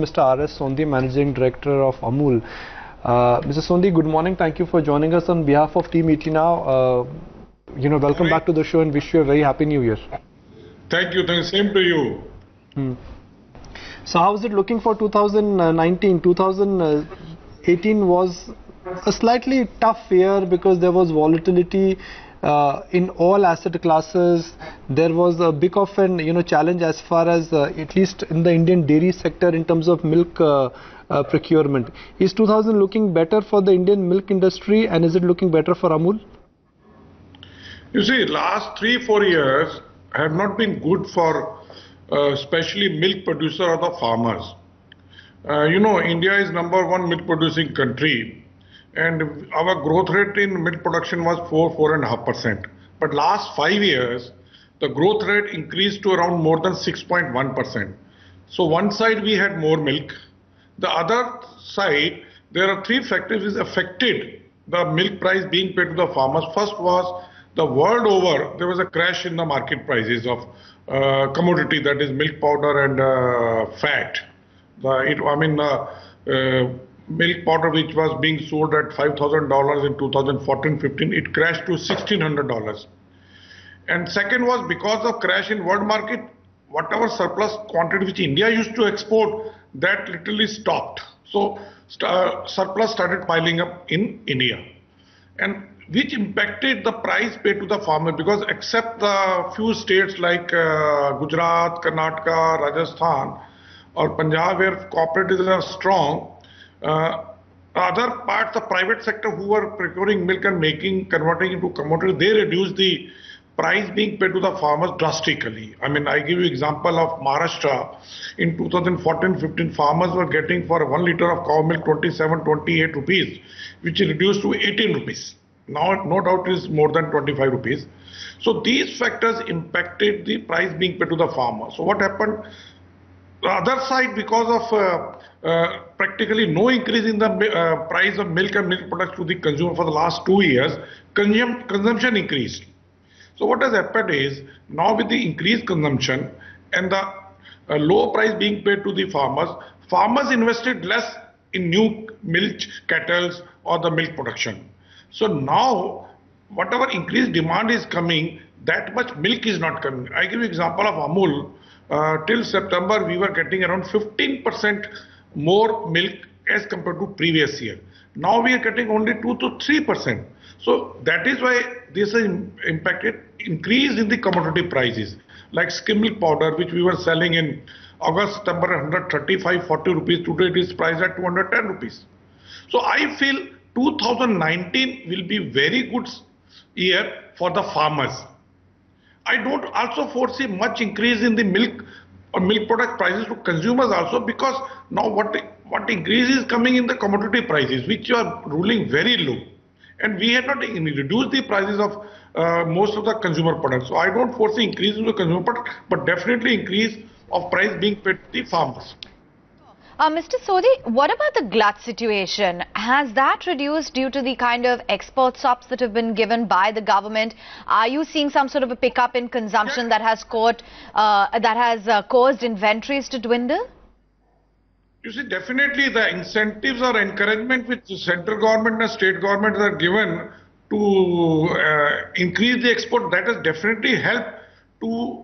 Mr. R.S. Sondhi, Managing Director of Amul. Mr. Sondhi, good morning. Thank you for joining us on behalf of Team ET Now. Welcome back to the show and wish you a very happy new year. Thank you. Same to you. So how is it looking for 2019? 2018 was a slightly tough year because there was volatility in all asset classes. There was a big of an challenge as far as at least in the Indian dairy sector in terms of milk procurement. Is 2000 looking better for the Indian milk industry, and is it looking better for Amul? You see, last 3-4 years have not been good for especially milk producer or the farmers. India is #1 milk producing country. And our growth rate in milk production was 4.5%. But last 5 years, the growth rate increased to around more than 6.1%. So one side we had more milk. The other side, there are 3 factors which affected the milk price being paid to the farmers. First was the world over, there was a crash in the market prices of commodity, that is milk powder and fat. Milk powder which was being sold at $5,000 in 2014-15, it crashed to $1,600. And second was because of crash in world market, whatever surplus quantity which India used to export, that literally stopped. So surplus started piling up in India, and which impacted the price paid to the farmer, because except the few states like Gujarat, Karnataka, Rajasthan or Punjab, where cooperatives are strong, other parts, the private sector who were procuring milk and converting into commodity, they reduced the price being paid to the farmers drastically. I give you example of Maharashtra. In 2014-15, farmers were getting for 1 liter of cow milk 27-28 rupees, which reduced to 18 rupees. Now, no doubt, is more than 25 rupees. So these factors impacted the price being paid to the farmer. So what happened? The other side, because of practically no increase in the price of milk and milk products to the consumer for the last 2 years, consumption increased. So what has happened is, now with the increased consumption and the low price being paid to the farmers, farmers invested less in new milk kettles or the milk production. So now, whatever increased demand is coming, that much milk is not coming. I give you example of Amul. Till September, we were getting around 15% more milk as compared to previous year. Now we are getting only 2 to 3%. So that is why this has impacted increase in the commodity prices. Like skim milk powder, which we were selling in August, September, 135-40 rupees. Today it is priced at 210 rupees. So I feel 2019 will be very good year for the farmers. I don't also foresee much increase in the milk or milk product prices to consumers also, because now what increase is coming in the commodity prices, which are ruling very low. And we have not reduced the prices of most of the consumer products. So I don't foresee increase in the consumer product, but definitely increase of price being paid to the farmers. Mr. Sondhi, what about the glut situation? Has that reduced due to the kind of export subs that have been given by the government? Are you seeing some sort of a pickup in consumption that has caused inventories to dwindle? You see, definitely the incentives or encouragement which the central government and state governments are given to increase the export, that has definitely helped to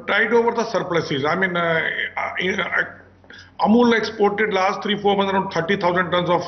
tide over the surpluses. Amul exported last 3-4 months around 30,000 tons of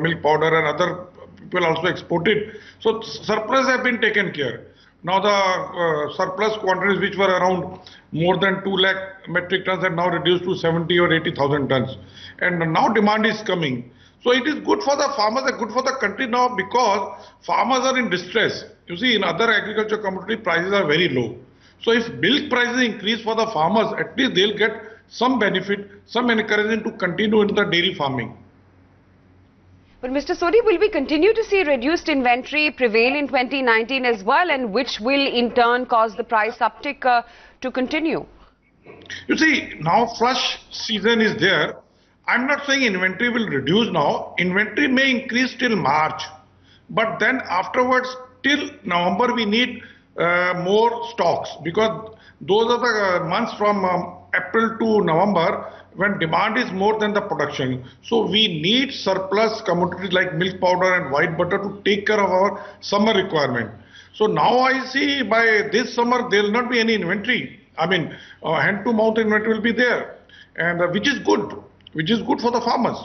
milk powder, and other people also exported. So surplus have been taken care. Now the surplus quantities which were around more than 2 lakh metric tons are now reduced to 70 or 80,000 tons. And now demand is coming. So it is good for the farmers and good for the country now, because farmers are in distress. You see, in other agriculture commodity prices are very low. So if milk prices increase for the farmers, at least they'll get some benefit, some encouragement to continue in the dairy farming. But Mr. Sondhi, will we continue to see reduced inventory prevail in 2019 as well, and which will in turn cause the price uptick to continue? You see, now flush season is there. I'm not saying inventory will reduce now. Inventory may increase till March. But then afterwards, till November, we need more stocks, because those are the months from April to November when demand is more than the production. So we need surplus commodities like milk powder and white butter to take care of our summer requirement. So now I see by this summer there will not be any inventory. I mean, hand to mouth inventory will be there, and which is good for the farmers.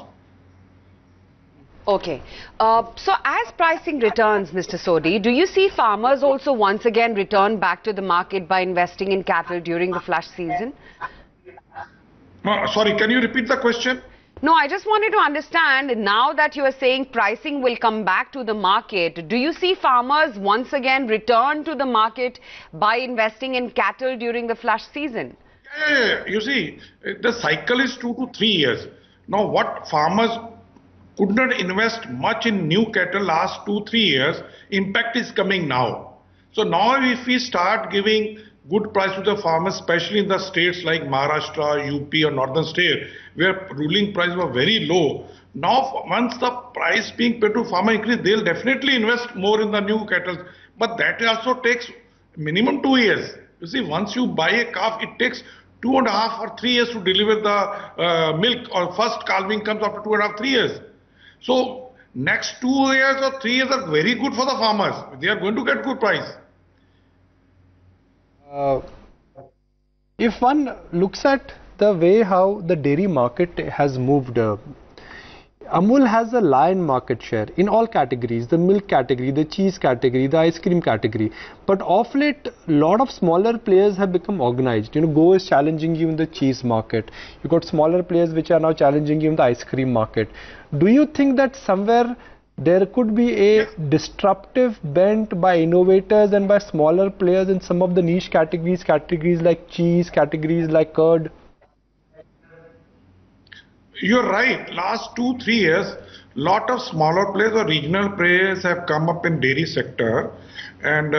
Okay. So as pricing returns, Mr. Sodhi, do you see farmers also once again return back to the market by investing in cattle during the flush season? Sorry, can you repeat the question? No, I just wanted to understand, now that you are saying pricing will come back to the market, do you see farmers once again return to the market by investing in cattle during the flush season? Yeah. You see, the cycle is 2 to 3 years. Now, what farmers could not invest much in new cattle last 2-3 years, impact is coming now. So now if we start giving good price to the farmers, especially in the states like Maharashtra, UP or northern state, where ruling prices were very low, now once the price being paid to farmer increase, they'll definitely invest more in the new cattle. But that also takes minimum 2 years. You see, once you buy a calf, it takes 2.5 or 3 years to deliver the milk, or first calving comes after 2.5, 3 years. So next 2 years or 3 years are very good for the farmers. They are going to get good price. If one looks at the way how the dairy market has moved, Amul has a lion market share in all categories, the milk category, the cheese category, the ice cream category. But of late, a lot of smaller players have become organized. You know, Go is challenging you in the cheese market. You got smaller players which are now challenging you in the ice cream market. Do you think that somewhere there could be a disruptive bent by innovators and by smaller players in some of the niche categories like cheese, categories like curd? You're right. Last 2-3 years, lot of smaller players or regional players have come up in dairy sector. And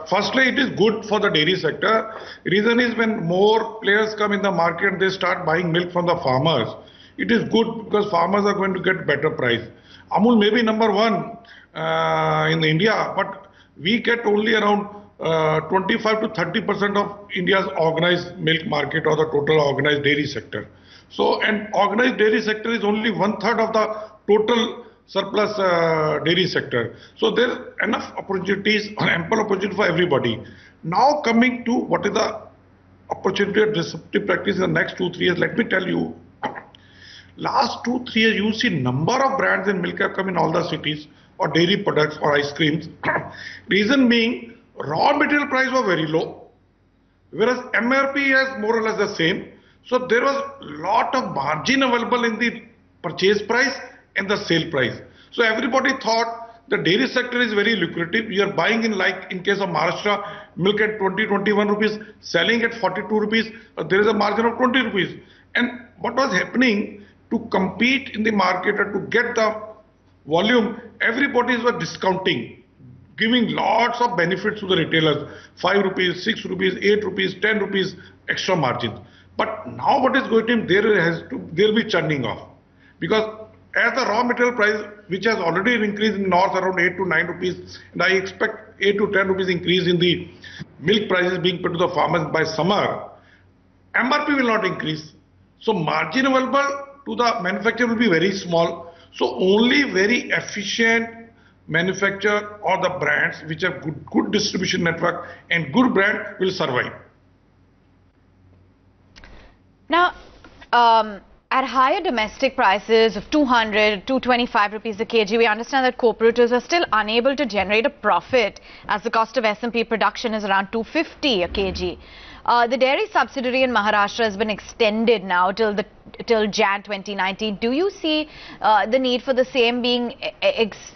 firstly, it is good for the dairy sector. Reason is, when more players come in the market, they start buying milk from the farmers. It is good because farmers are going to get better price. Amul may be number one in India, but we get only around 25 to 30% of India's organized milk market, or the total organized dairy sector. So, and organized dairy sector is only 1/3 of the total surplus dairy sector. So there are enough opportunities, ample opportunity for everybody. Now coming to what is the opportunity of disruptive practice in the next 2-3 years, let me tell you. Last 2-3 years, you see number of brands in milk have come in all the cities, or dairy products or ice creams. Reason being, raw material price was very low, whereas MRP is more or less the same. So there was lot of margin available in the purchase price and the sale price. So everybody thought the dairy sector is very lucrative. You are buying in, like in case of Maharashtra, milk at 20-21 rupees, selling at 42 rupees, there is a margin of 20 rupees. And what was happening, to compete in the market and to get the volume, everybody was discounting, giving lots of benefits to the retailers, 5 rupees, 6 rupees, 8 rupees, 10 rupees extra margin. But now what is going to, there will be churning off, because as the raw material price, which has already increased in north around 8 to 9 rupees, and I expect 8 to 10 rupees increase in the milk prices being put to the farmers by summer, MRP will not increase. So margin available to the manufacturer will be very small. So only very efficient manufacturer or the brands which have good distribution network and good brand will survive. Now, at higher domestic prices of 200, 225 rupees a kg, we understand that cooperatives are still unable to generate a profit, as the cost of SMP production is around 250 a kg. The dairy subsidiary in Maharashtra has been extended now till Jan 2019. Do you see the need for the same being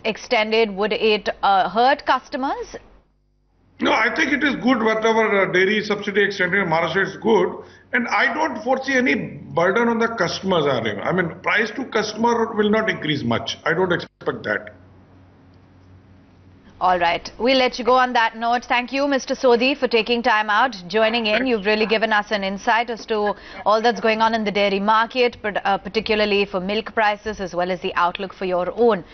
extended? Would it hurt customers? No, I think it is good. Whatever dairy subsidy extended in Maharashtra is good. And I don't foresee any burden on the customers. I mean, price to customer will not increase much. I don't expect that. All right. We'll let you go on that note. Thank you, Mr. Sodhi, for taking time out, joining in. You've really given us an insight as to all that's going on in the dairy market, but particularly for milk prices, as well as the outlook for your own